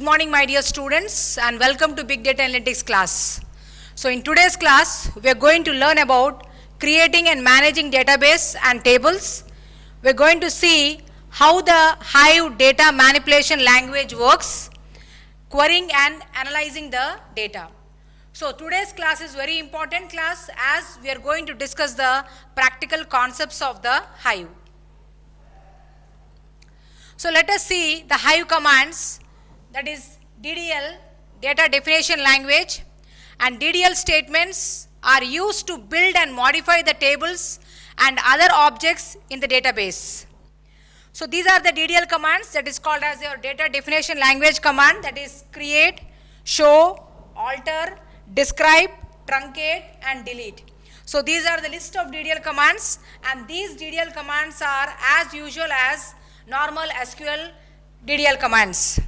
morning, my dear students, and welcome to Big Data Analytics class. So in today's class, we are going to learn about creating and managing database and tables. We are going to see how the Hive data manipulation language works, querying and analyzing the data. So today's class is very important class as we are going to discuss the practical concepts of the Hive. So let us see the Hive commands, that is DDL, data definition language, and DDL statements are used to build and modify the tables and other objects in the database. So these are the DDL commands that is called as your data definition language command, that is create, show, alter, describe, truncate and delete. So these are the list of DDL commands, and these DDL commands are as usual as normal SQL DDL commands.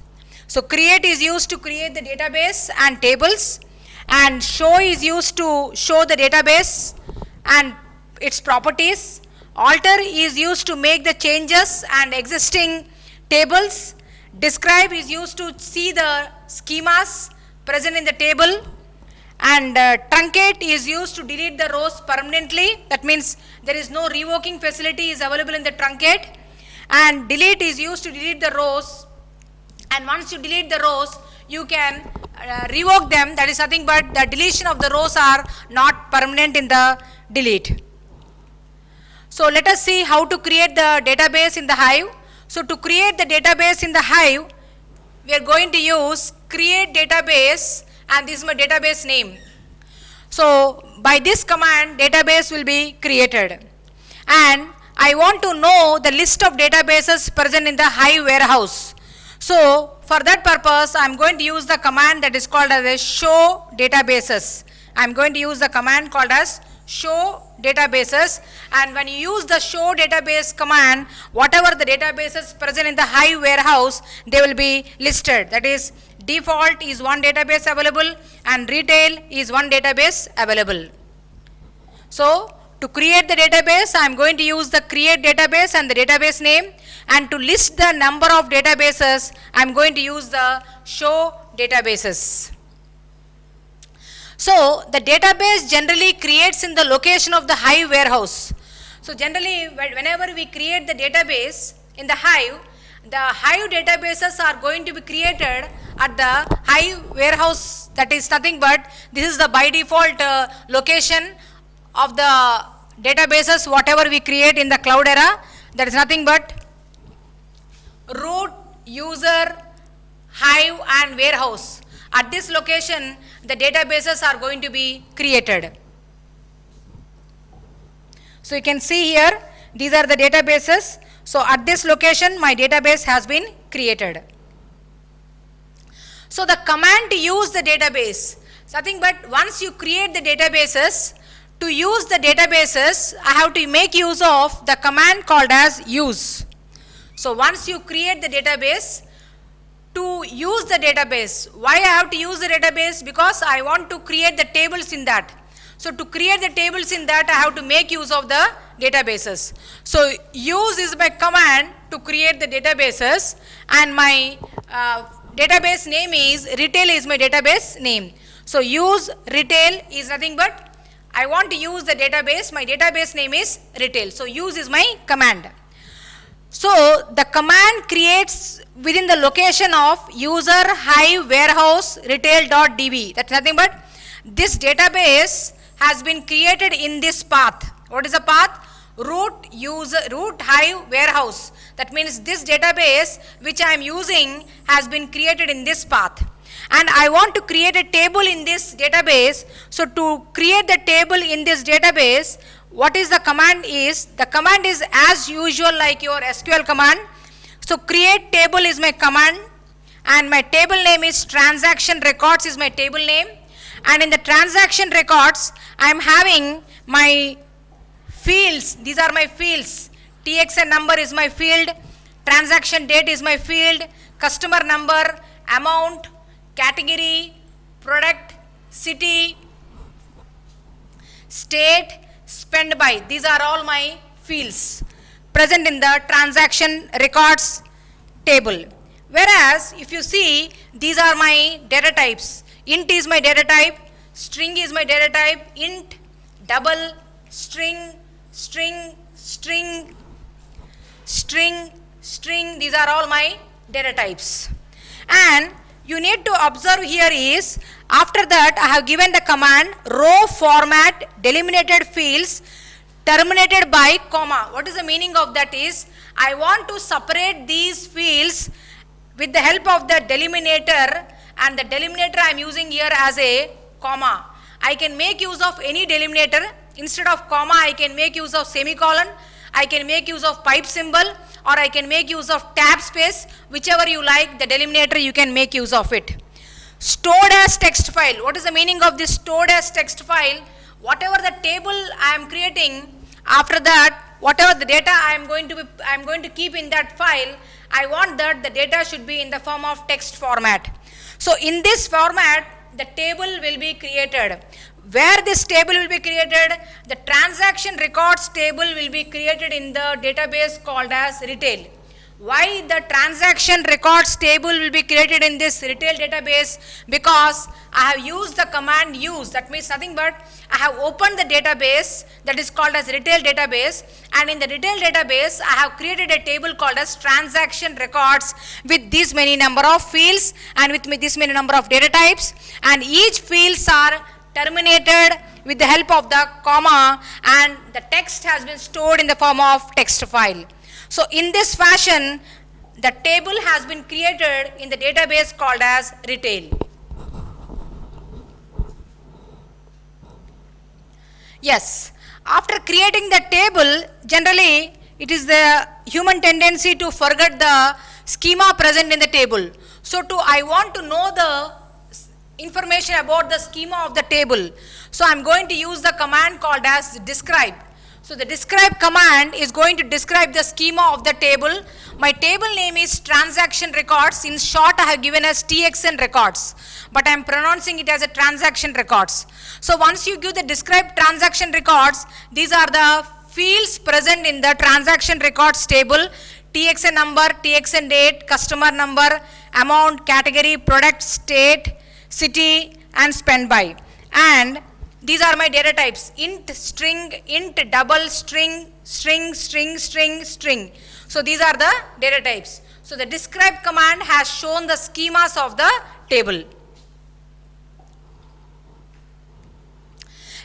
So create is used to create the database and tables, and show is used to show the database and its properties. Alter is used to make the changes and existing tables. Describe is used to see the schemas present in the table. And truncate is used to delete the rows permanently. That means there is no revoking facility is available in the truncate. And delete is used to delete the rows, and once you delete the rows you can revoke them. That is nothing but the deletion of the rows are not permanent in the delete. So let us see how to create the database in the Hive. So to create the database in the Hive, we are going to use create database, and this is my database name. So by this command database will be created, and I want to know the list of databases present in the Hive warehouse. So for that purpose, I am going to use the command that is called as a show databases. I am going to use the command called as show databases, and when you use the show database command, whatever the databases present in the Hive warehouse, they will be listed. That is, default is one database available and retail is one database available. So to create the database, I am going to use the create database and the database name, and to list the number of databases, I am going to use the show databases. So the database generally creates in the location of the Hive warehouse. So generally whenever we create the database in the Hive databases are going to be created at the Hive warehouse. That is nothing but this is the by default location of the databases whatever we create in the cloud era. That is nothing but root, user, Hive and warehouse. At this location the databases are going to be created. So you can see here these are the databases. So at this location my database has been created. So the command to use the database, nothing but once you create the databases, to use the databases I have to make use of the command called as use. So once you create the database, to use the database, why I have to use the database? Because I want to create the tables in that. So to create the tables in that I have to make use of the databases. So use is my command to create the databases, and my database name is retail is my database name. So use retail is nothing but I want to use the database, my database name is retail. So use is my command. So the command creates within the location of user Hive warehouse retail.db. That's nothing but this database has been created in this path. What is the path? Root Hive warehouse. That means this database which I am using has been created in this path. And I want to create a table in this database. So to create the table in this database, what is the command is? The command is as usual like your SQL command. So create table is my command, and my table name is transaction records is my table name, and in the transaction records I am having my fields. These are my fields. TXN number is my field, transaction date is my field, customer number, amount, category, product, city, state, spend by. These are all my fields present in the transaction records table. Whereas if you see, these are my data types. Int is my data type, string is my data type, int, double, string, string, string, string, string, these are all my data types. And you need to observe here is, after that I have given the command row format delimited fields terminated by comma. What is the meaning of that is, I want to separate these fields with the help of the delimiter, and the delimiter I am using here as a comma. I can make use of any delimiter. Instead of comma, I can make use of semicolon, I can make use of pipe symbol, or I can make use of tab space, whichever you like, the delimiter you can make use of it. Stored as text file. What is the meaning of this stored as text file? Whatever the table I am creating, after that, whatever the data I am going to keep in that file, I want that the data should be in the form of text format. So in this format, the table will be created. Where this table will be created, the transaction records table will be created in the database called as retail. Why the transaction records table will be created in this retail database? Because I have used the command use. That means nothing but I have opened the database that is called as retail database, and in the retail database I have created a table called as transaction records with this many number of fields and with this many number of data types, and each fields are terminated with the help of the comma, and the text has been stored in the form of text file. So in this fashion, the table has been created in the database called as retail. Yes, after creating the table, generally it is the human tendency to forget the schema present in the table. So I want to know the information about the schema of the table. So I am going to use the command called as describe. So the describe command is going to describe the schema of the table. My table name is transaction records. In short, I have given as TXN records, but I am pronouncing it as a transaction records. So once you give the describe transaction records, these are the fields present in the transaction records table: TXN number, TXN date, customer number, amount, category, product, state, city, and spend by. And these are my data types: int, string, int, double, string, string, string, string, string. So these are the data types. So the describe command has shown the schemas of the table.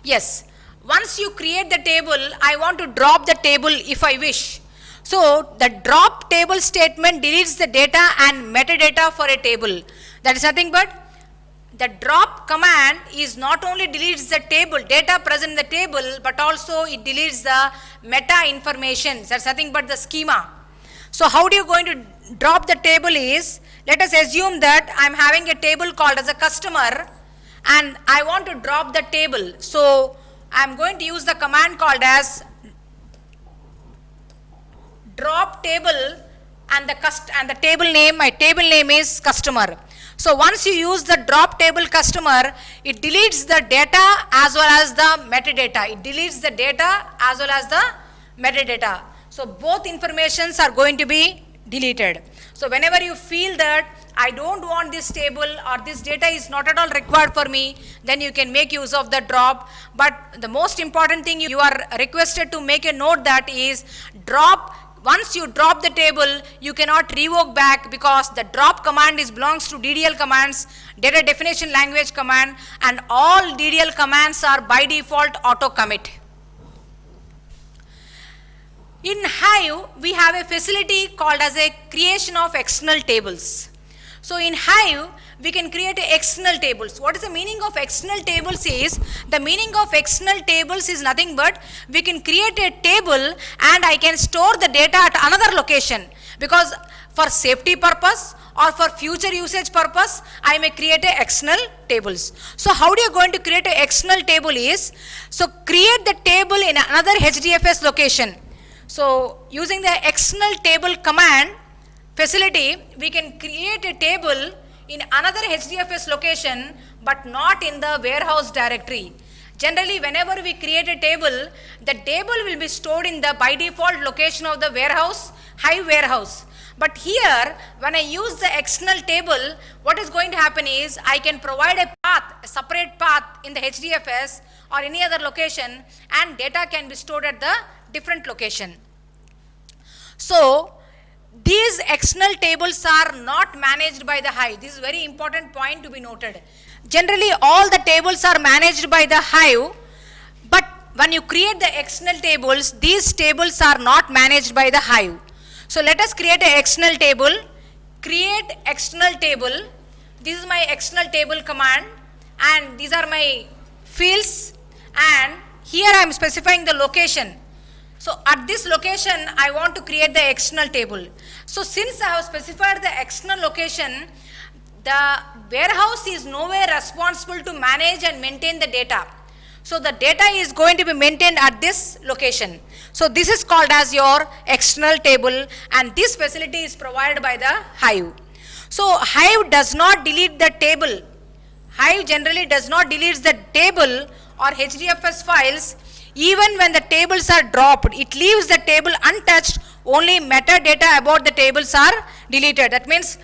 Yes, once you create the table, I want to drop the table if I wish. So the drop table statement deletes the data and metadata for a table. That is nothing but the drop command is not only deletes the table, data present in the table, but also it deletes the meta information. That's nothing but the schema. So how do you going to drop the table is, let us assume that I am having a table called as a customer and I want to drop the table. So I am going to use the command called as drop table, and the table name, my table name is customer. So once you use the drop table customer, it deletes the data as well as the metadata. It deletes the data as well as the metadata. So both informations are going to be deleted. So whenever you feel that I don't want this table or this data is not at all required for me, then you can make use of the drop. But the most important thing you are requested to make a note that is drop. Once you drop the table, you cannot revoke back, because the drop command belongs to DDL commands, data definition language command, and all DDL commands are by default auto commit. In Hive, we have a facility called as a creation of external tables. So in Hive, we can create external tables. What is the meaning of external tables is, the meaning of external tables is nothing but we can create a table and I can store the data at another location, because for safety purpose or for future usage purpose, I may create a external tables. So how do you going to create an external table is, so create the table in another HDFS location. So using the external table command facility, we can create a table in another HDFS location, but not in the warehouse directory. Generally, whenever we create a table, the table will be stored in the by default location of the warehouse, Hive warehouse. But here, when I use the external table, what is going to happen is I can provide a path, a separate path in the HDFS or any other location, and data can be stored at the different location. So, these external tables are not managed by the Hive. This is a very important point to be noted. Generally, all the tables are managed by the Hive, but when you create the external tables, these tables are not managed by the Hive. So, let us create an external table. Create external table. This is my external table command, and these are my fields, and here I am specifying the location. So, at this location, I want to create the external table. So, since I have specified the external location, the warehouse is nowhere responsible to manage and maintain the data. So, the data is going to be maintained at this location. So, this is called as your external table, and this facility is provided by the Hive. So, Hive does not delete the table. Hive generally does not delete the table or HDFS files. Even when the tables are dropped, it leaves the table untouched, only metadata about the tables are deleted. That means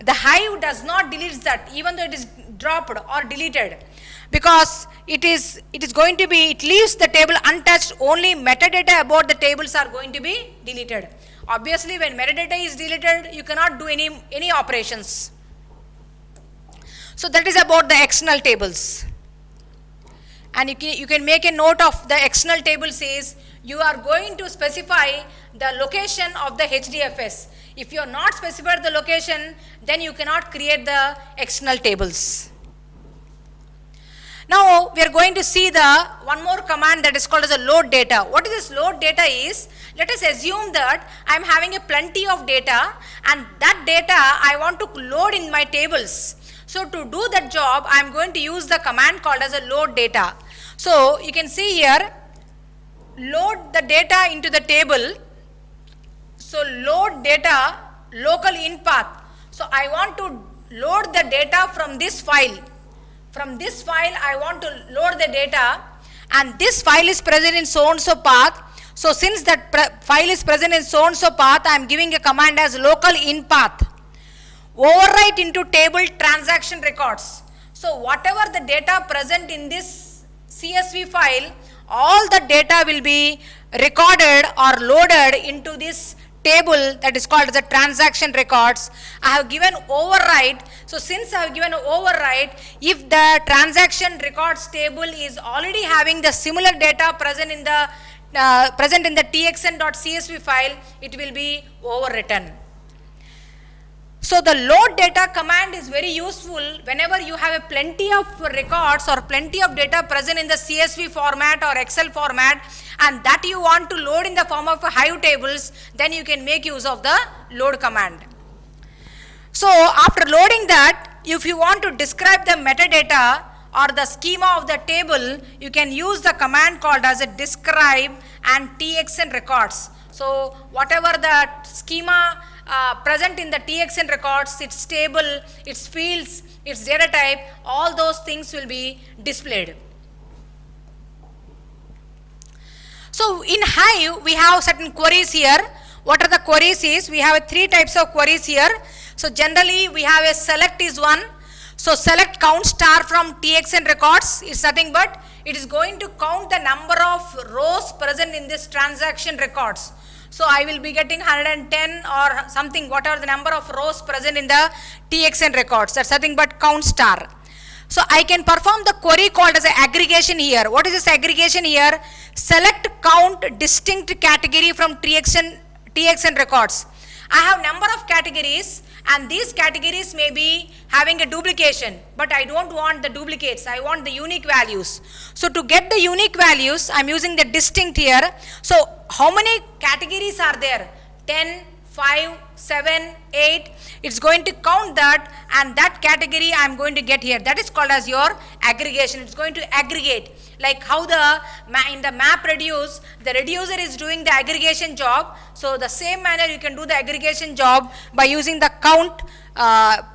the Hive does not delete that even though it is dropped or deleted, because it leaves the table untouched, only metadata about the tables are going to be deleted. Obviously, when metadata is deleted, you cannot do any operations. So that is about the external tables. And you can make a note of the external table says you are going to specify the location of the HDFS. If you are not specified the location, then you cannot create the external tables. Now we are going to see the one more command that is called as a load data. What is this load data is? Let us assume that I am having a plenty of data, and that data I want to load in my tables. So to do that job, I am going to use the command called as a load data. So you can see here, load the data into the table. So load data, local in path. So I want to load the data from this file. From this file, I want to load the data, and this file is present in so and so path. So since that file is present in so and so path, I am giving a command as local in path. Overwrite into table transaction records. So whatever the data present in this CSV file, all the data will be recorded or loaded into this table that is called the transaction records. I have given override. So since I have given override, if the transaction records table is already having the similar data present in the txn.csv file, it will be overwritten. So the load data command is very useful whenever you have a plenty of records or plenty of data present in the CSV format or Excel format, and that you want to load in the form of Hive tables, then you can make use of the load command. So after loading that, if you want to describe the metadata or the schema of the table, you can use the command called as a describe and txn records. So whatever the schema present in the txn records, its table, its fields, its data type, all those things will be displayed. So in Hive, we have certain queries here. What are the queries is? We have three types of queries here. So generally we have a select is one. So select count star from txn records is nothing but it is going to count the number of rows present in this transaction records. So I will be getting 110 or something, whatever the number of rows present in the txn records. That's nothing but count star. So I can perform the query called as an aggregation here. What is this aggregation here? Select count distinct category from txn records. I have number of categories, and these categories may be having a duplication, but I don't want the duplicates. I want the unique values. So to get the unique values, I'm using the distinct here. So how many categories are there? 10, 5, 7, 8. It's going to count that, and that category I'm going to get here. That is called as your aggregation. It's going to aggregate. Like how in the map reduce, the reducer is doing the aggregation job. So the same manner you can do the aggregation job by using the count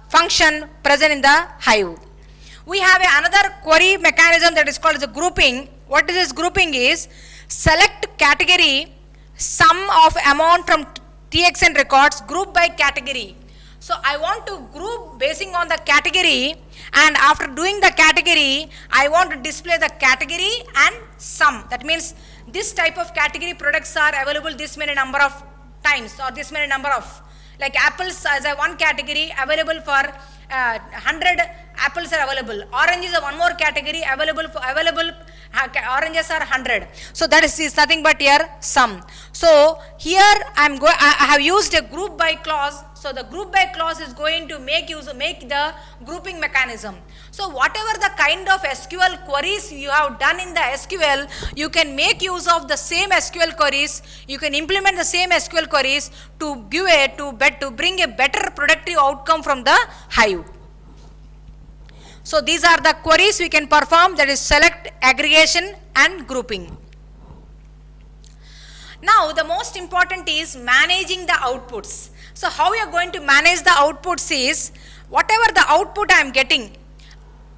function present in the Hive. We have another query mechanism that is called as a grouping. What is this grouping is? Select category, sum of amount from TXN records group by category. So I want to group basing on the category, and after doing the category, I want to display the category and sum. That means this type of category products are available this many number of times, or this many number of, like apples as a one category available for 100 apples are available. Oranges are one more category available oranges are 100. So that is nothing but here sum. So here I have used a group by clause. So the group by clause is going to make the grouping mechanism. So whatever the kind of SQL queries you have done in the SQL, you can make use of the same SQL queries. You can implement the same SQL queries to bring a better productive outcome from the Hive. So these are the queries we can perform, that is select, aggregation and grouping. Now the most important is managing the outputs. So how you are going to manage the outputs is, whatever the output I am getting,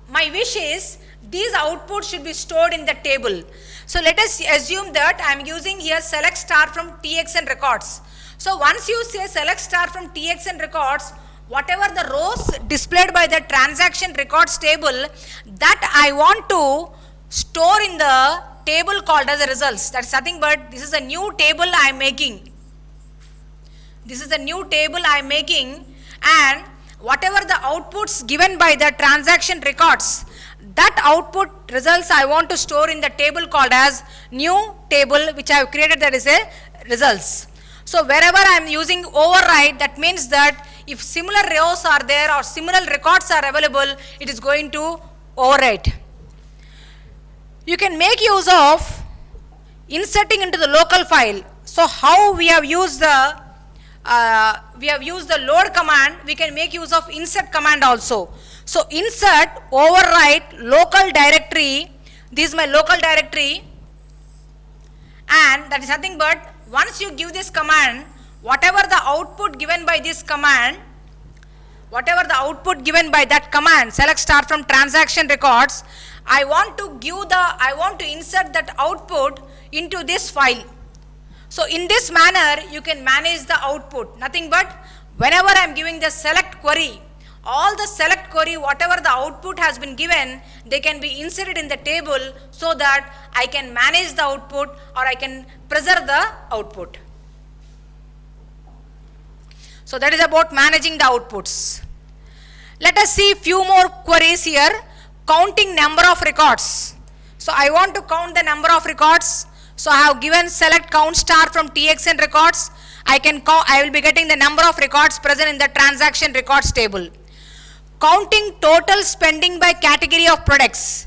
my wish is these outputs should be stored in the table. So let us assume that I am using here select star from TXN records. So once you say select star from TXN records, whatever the rows displayed by the transaction records table, that I want to store in the table called as the results. That's nothing but this is a new table I am making. This is the new table I am making, and whatever the outputs given by the transaction records, that output results I want to store in the table called as new table, which I have created, that is a results. So wherever I am using override, that means that if similar rows are there or similar records are available, it is going to overwrite. You can make use of inserting into the local file. So how we have used the load command, we can make use of insert command also. So insert, overwrite, local directory, this is my local directory, and that is nothing but once you give this command, whatever the output given by this command, whatever the output given by that command, select star from transaction records, I want to insert that output into this file. So in this manner, you can manage the output. Nothing but whenever I am giving the select query, all the select query, whatever the output has been given, they can be inserted in the table so that I can manage the output or I can preserve the output. So that is about managing the outputs. Let us see few more queries here. Counting number of records. So I want to count the number of records. So I have given select count star from TXN records. I will be getting the number of records present in the transaction records table. Counting total spending by category of products.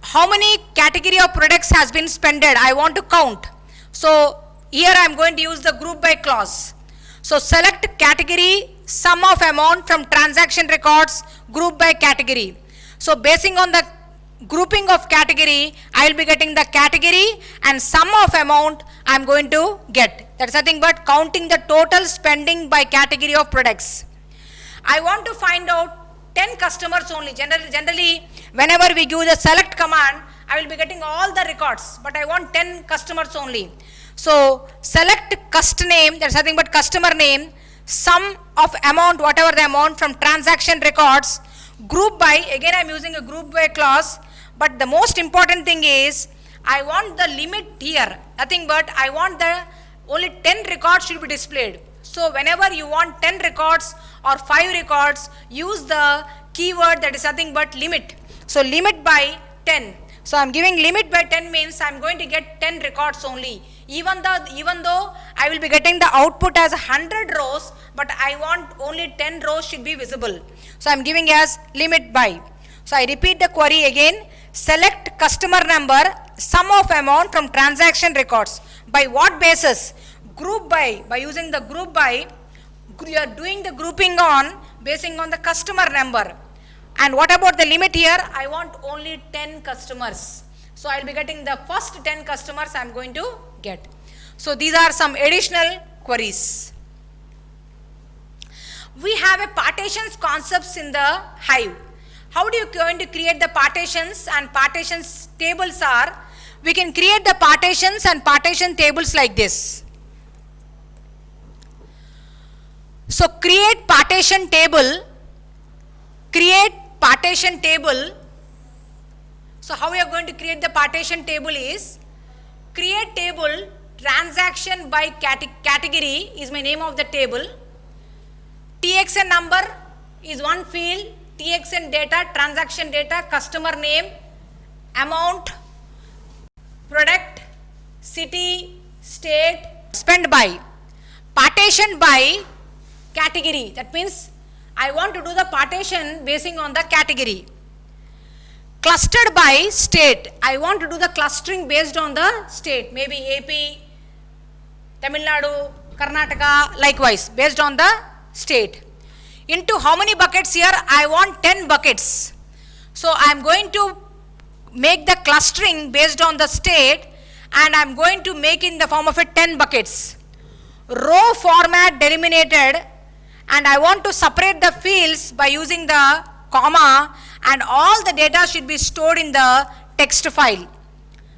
How many category of products has been spended? I want to count. So here I am going to use the group by clause. So select category, sum of amount from transaction records, group by category. So basing on the grouping of category, I will be getting the category and sum of amount I am going to get. That is nothing but counting the total spending by category of products. I want to find out 10 customers only. Generally, whenever we give the select command, I will be getting all the records, but I want 10 customers only. So select customer name, that is nothing but customer name, sum of amount, whatever the amount from transaction records, group by, again I am using a group by clause, but the most important thing is I want the limit here, nothing but I want the only 10 records should be displayed. So whenever you want 10 records or 5 records, use the keyword that is nothing but limit. So limit by 10. So I am giving limit by 10 means I am going to get 10 records only. Even though I will be getting the output as 100 rows, but I want only 10 rows should be visible. So I am giving as limit by. So I repeat the query again. Select customer number, sum of amount from transaction records. By what basis? Group by. By using the group by, you are doing the grouping on basing on the customer number. And what about the limit here? I want only 10 customers. So I will be getting the first 10 customers I am going to get. So these are some additional queries. We have a partitions concepts in the Hive. How do you going to create the partitions and partitions tables are? We can create the partitions and partition tables like this. So create partition table. So how we are going to create the partition table is, create table transaction by category is my name of the table. TXN number is one field, TXN data, transaction data, customer name, amount, product, city, state, spend by. Partition by category, that means I want to do the partition basing on the category. Clustered by state, I want to do the clustering based on the state, maybe AP, Tamil Nadu, Karnataka, likewise based on the state. Into how many buckets here? I want 10 buckets. So I am going to make the clustering based on the state, and I am going to make in the form of a 10 buckets. Row format delimited, and I want to separate the fields by using the comma, and all the data should be stored in the text file,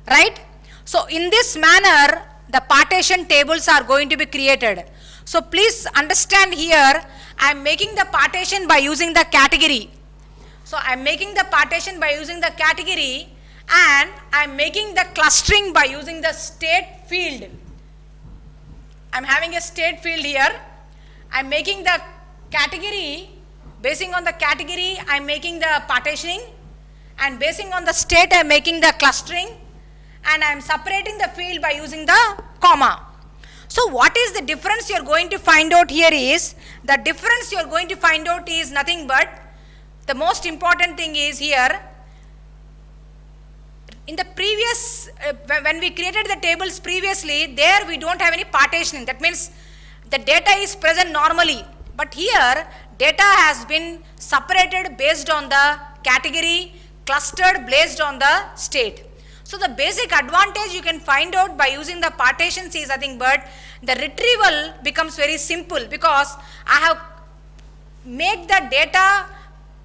right? So in this manner, the partition tables are going to be created. So please understand here, I am making the partition by using the category. So I am making the partition by using the category, and I am making the clustering by using the state field. I am having a state field here. I am making the category, basing on the category I am making the partitioning, and basing on the state I am making the clustering, and I am separating the field by using the comma. So what is the difference you are going to find out here is, the difference you are going to find out is nothing but, the most important thing is here, in the previous, when we created the tables previously, there we don't have any partitioning. That means the data is present normally. But here, data has been separated based on the category, clustered based on the state. So the basic advantage you can find out by using the partitions is nothing but, the retrieval becomes very simple, because I have made the data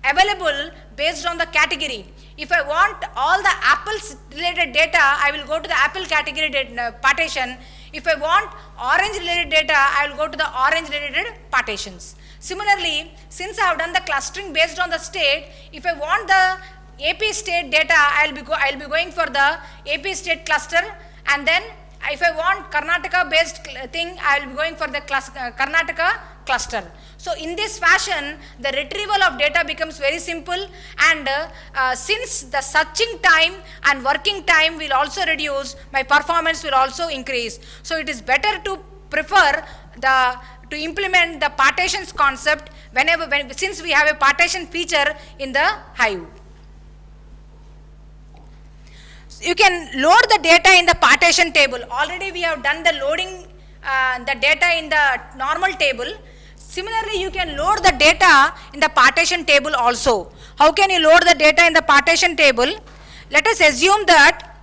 available based on the category. If I want all the apples related data, I will go to the apple category partition. If I want orange related data, I will go to the orange related partitions. Similarly, since I have done the clustering based on the state, if I want the AP state data, I will be going for the AP state cluster, and then if I want Karnataka based thing, I will be going for the Karnataka cluster. So in this fashion, the retrieval of data becomes very simple, and since the searching time and working time will also reduce, my performance will also increase. So it is better to prefer to implement the partitions concept since we have a partition feature in the Hive. You can load the data in the partition table. Already we have done the loading the data in the normal table. Similarly, you can load the data in the partition table also. How can you load the data in the partition table? Let us assume that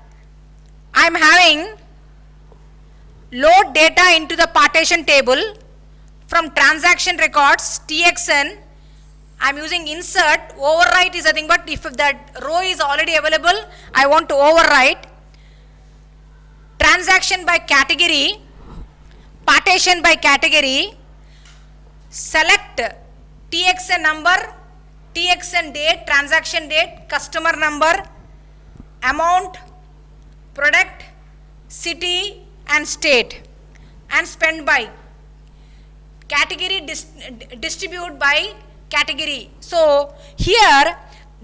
I am having load data into the partition table from transaction records, TXN. I am using insert, overwrite is nothing but if that row is already available, I want to overwrite. Transaction by category, partition by category, select TXN number, TXN date, transaction date, customer number, amount, product, city and state, and spend by. Category distribute by category. So here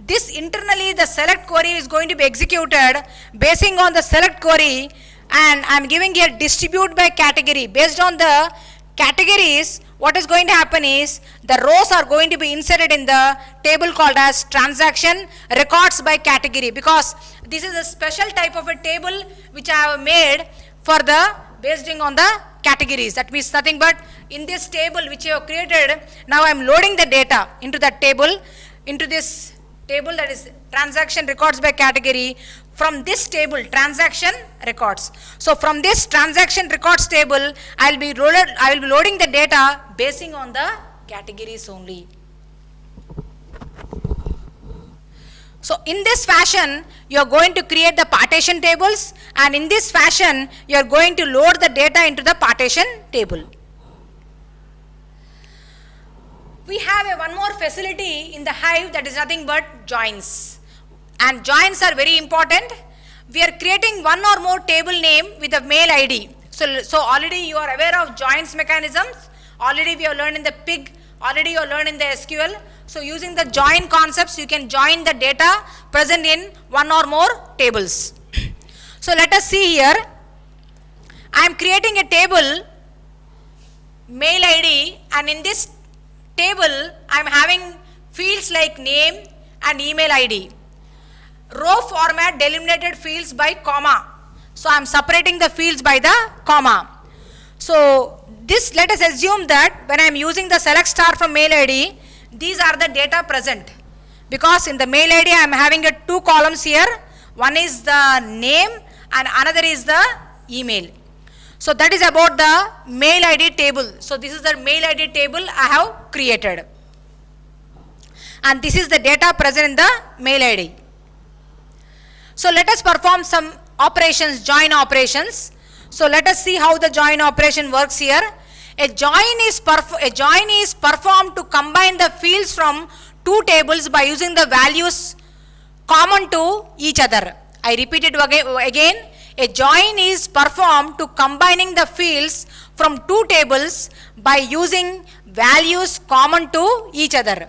this internally the select query is going to be executed basing on the select query, and I am giving here distribute by category. Based on the categories, what is going to happen is the rows are going to be inserted in the table called as transaction records by category, because this is a special type of a table which I have made for the based on the categories. That means nothing but in this table which you have created, now I am loading the data into that table, into this table, that is transaction records by category. From this table, transaction records. So from this transaction records table, I will be loading the data basing on the categories only. So in this fashion, you are going to create the partition tables, and in this fashion, you are going to load the data into the partition table. We have one more facility in the Hive that is nothing but joins. And joins are very important. We are creating one or more table name with a mail ID. So already you are aware of joins mechanisms. Already we have learned in the PIG. Already you have learned in the SQL. So using the join concepts, you can join the data present in one or more tables. So let us see here. I am creating a table, mail ID, and in this table I am having fields like name and email ID. Row format delimited fields by comma. So I am separating the fields by the comma. So this, let us assume that when I am using the select star from mail ID, these are the data present. Because in the mail ID I am having two columns here. One is the name and another is the email. So that is about the mail ID table. So this is the mail ID table I have created. And this is the data present in the mail ID. So let us perform some operations, join operations. So let us see how the join operation works here. A join is performed to combine the fields from two tables by using the values common to each other. I repeat it again. A join is performed to combining the fields from two tables by using values common to each other.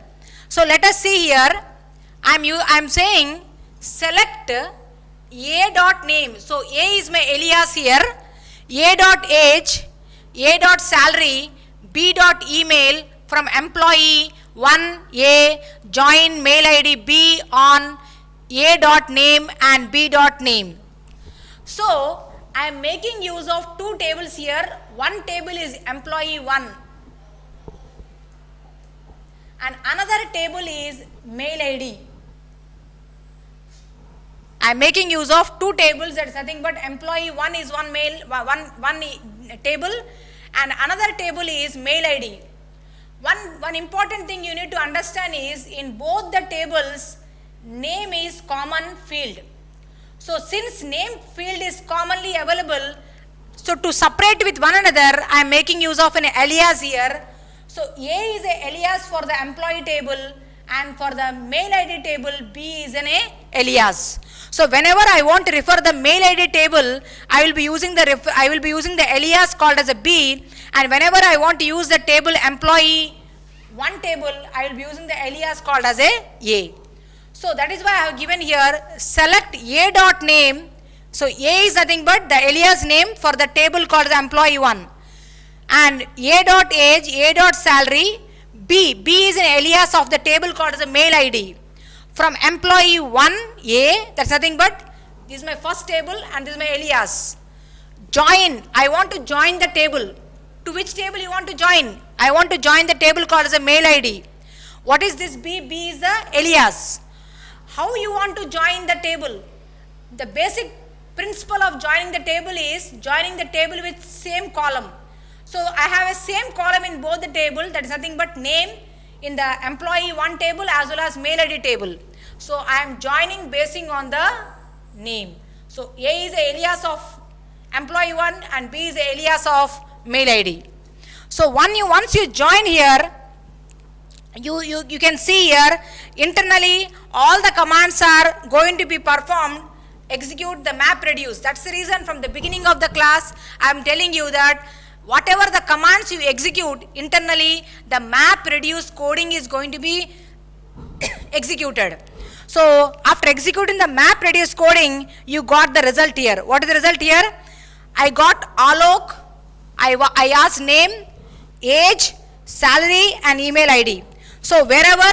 So let us see here. I'm saying select a dot name. So a is my alias here. A dot age, A dot salary, B dot email from employee 1A, join mail ID B on A dot name and B dot name. So I am making use of two tables here. One table is employee 1 and another table is mail ID. I am making use of two tables, that is nothing but employee 1 is one table and another table is mail ID. One important thing you need to understand is in both the tables name is common field. So since name field is commonly available, so to separate with one another I am making use of an alias here. So A is an alias for the employee table and for the mail ID table B is an alias. So whenever I want to refer the mail ID table, I will be using the alias called as a B, and whenever I want to use the table employee 1 table, I will be using the alias called as A. So that is why I have given here select A dot name. So A is nothing but the alias name for the table called as employee 1, and A dot age, A dot salary, B is an alias of the table called as a mail ID. From employee 1A, that's nothing but, this is my first table and this is my alias. Join, I want to join the table. To which table you want to join? I want to join the table called as a mail ID. What is this B? B is the alias. How you want to join the table? The basic principle of joining the table is joining the table with same column. So I have a same column in both the table, that is nothing but name in the employee 1 table as well as mail ID table. So I am joining basing on the name. So A is the alias of employee 1 and B is the alias of mail ID. So once you join here, you can see here internally all the commands are going to be performed. Execute the map reduce. That's the reason from the beginning of the class I am telling you that whatever the commands you execute internally, the map reduce coding is going to be executed. So after executing the map reduce coding, you got the result here. What is the result here? I got Alok, I asked name, age, salary and email ID. So wherever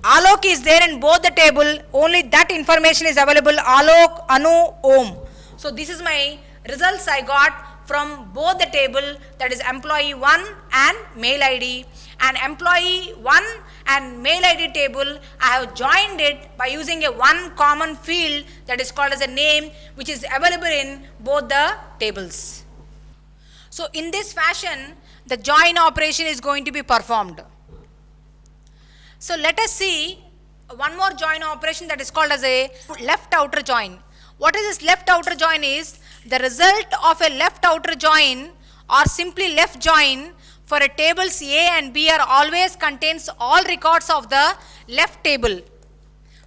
Alok is there in both the table, only that information is available, Alok, Anu, Om. So this is my results I got from both the table, that is employee 1 and mail ID, and employee 1 and mail ID table I have joined it by using a one common field that is called as a name, which is available in both the tables. So in this fashion the join operation is going to be performed. So let us see one more join operation that is called as a left outer join. What is this left outer join is the result of a left outer join or simply left join for a tables A and B are always contains all records of the left table.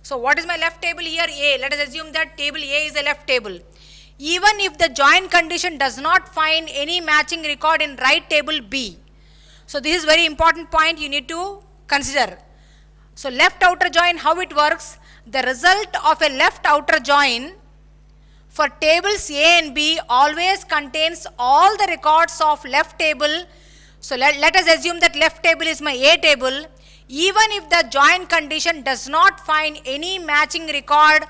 So what is my left table here? A. Let us assume that table A is a left table. Even if the join condition does not find any matching record in right table B. So this is very important point you need to consider. So left outer join, how it works? The result of a left outer join for tables A and B always contains all the records of left table. So let us assume that left table is my A table. Even if the join condition does not find any matching record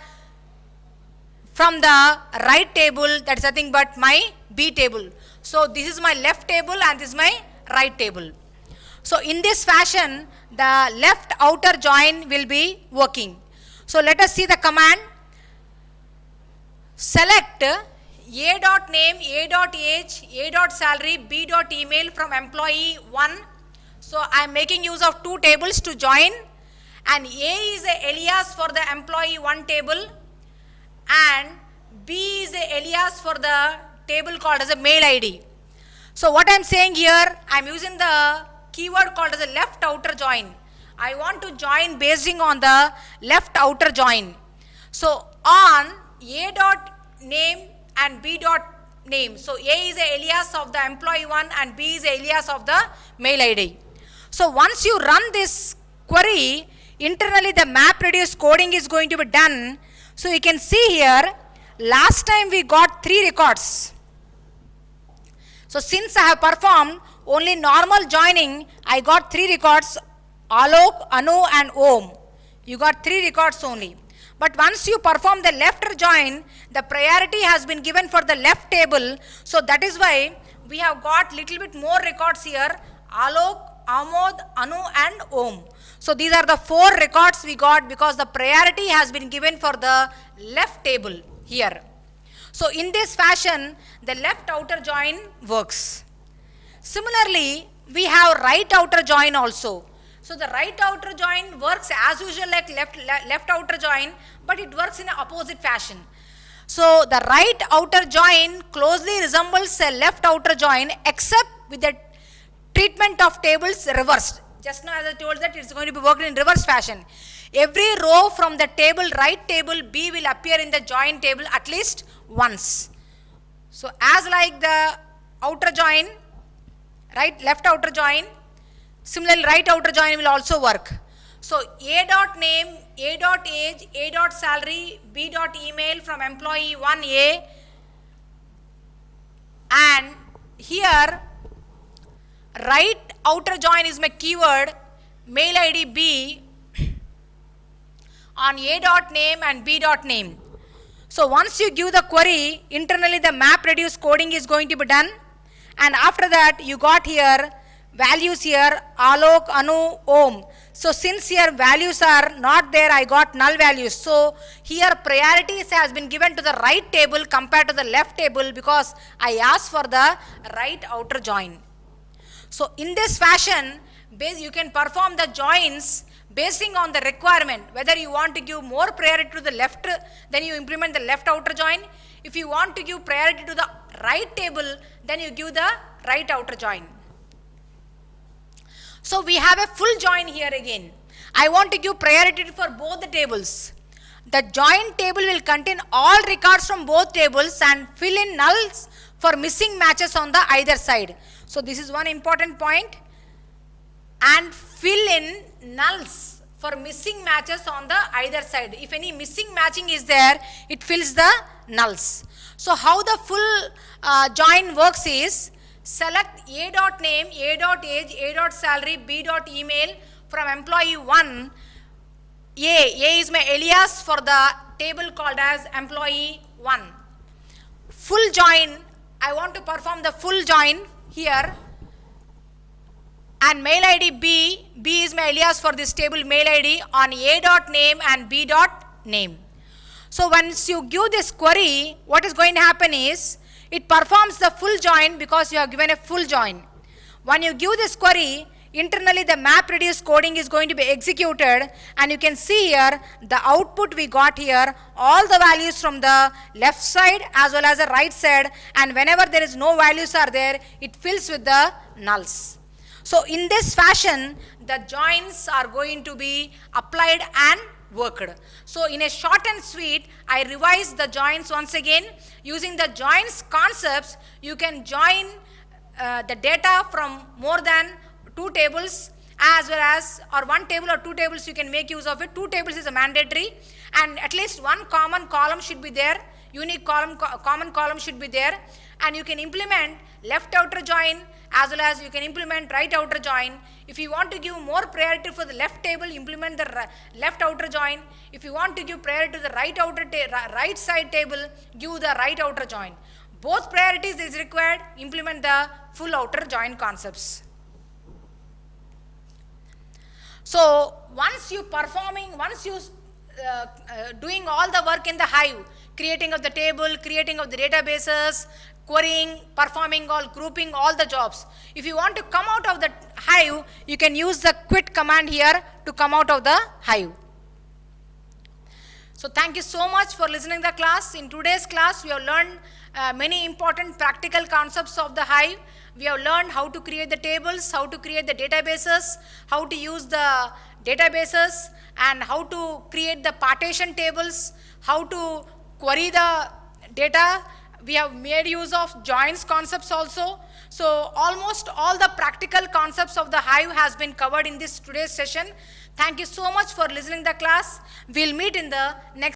from the right table, that is nothing but my B table. So this is my left table and this is my right table. So in this fashion, the left outer join will be working. So let us see the command. Select A dot name, A dot age, A dot salary, B dot email from employee 1. So I am making use of two tables to join, and A is a alias for the employee 1 table and B is a alias for the table called as a mail ID. So what I am saying here, I am using the keyword called as a left outer join. I want to join based on the left outer join. So on A dot name and B dot name. So A is a alias of the employee 1 and B is a alias of the mail ID. So once you run this query, internally the map reduce coding is going to be done. So you can see here, last time we got 3 records. So since I have performed only normal joining, I got 3 records, Alok, Anu and Om. You got 3 records only. But once you perform the left join, the priority has been given for the left table. So that is why we have got little bit more records here, Alok, Amod, Anu and Om. So these are the 4 records we got because the priority has been given for the left table here. So in this fashion, the left outer join works. Similarly, we have right outer join also. So the right outer join works as usual like left outer join, but it works in an opposite fashion. So the right outer join closely resembles a left outer join except with the treatment of tables reversed. Just now as I told that it's going to be worked in reverse fashion. Every row from the table right table B will appear in the join table at least once. So as like the outer join, left outer join, similarly right outer join will also work. So A dot name, A dot age, A dot salary, B dot email from employee 1A, and here right outer join is my keyword, mail ID B on A dot name and B dot name. So once you give the query, internally the map reduce coding is going to be done, and after that you got here values here, Alok, Anu, Om. So since here values are not there, I got null values. So here priorities has been given to the right table compared to the left table because I asked for the right outer join. So in this fashion, you can perform the joins based on the requirement. Whether you want to give more priority to the left, then you implement the left outer join. If you want to give priority to the right table, then you give the right outer join. So we have a full join here again. I want to give priority for both the tables. The join table will contain all records from both tables and fill in nulls for missing matches on the either side. So this is one important point. And fill in nulls for missing matches on the either side. If any missing matching is there, it fills the nulls. So how the full join works is, select A dot name, A dot age, A dot salary, B dot email from employee 1. A is my alias for the table called as employee 1. Full join, I want to perform the full join here. And mail ID B is my alias for this table mail ID on A dot name and B dot name. So once you give this query, what is going to happen is, it performs the full join because you have given a full join. When you give this query, internally the map reduce coding is going to be executed, and you can see here the output we got here, all the values from the left side as well as the right side, and whenever there is no values are there, it fills with the nulls. So in this fashion, the joints are going to be applied and worked. So in a short and sweet, I revise the joints once again. Using the joints concepts, you can join the data from more than 2 tables, as well as, or 1 table or 2 tables, you can make use of it. 2 tables is a mandatory, and at least 1 common column should be there, unique column, common column should be there, and you can implement left outer join as well as you can implement right outer join. If you want to give more priority for the left table, implement the left outer join. If you want to give priority to the right side table, give the right outer join. Both priorities is required, implement the full outer join concepts. So once you doing all the work in the Hive, creating of the table, creating of the databases, querying, performing all, grouping all the jobs. If you want to come out of the Hive, you can use the quit command here to come out of the Hive. So thank you so much for listening to the class. In today's class, we have learned many important practical concepts of the Hive. We have learned how to create the tables, how to create the databases, how to use the databases, and how to create the partition tables, how to query the data. We have made use of joins concepts also. So almost all the practical concepts of the Hive has been covered in this today's session. Thank you so much for listening to the class. We'll meet in the next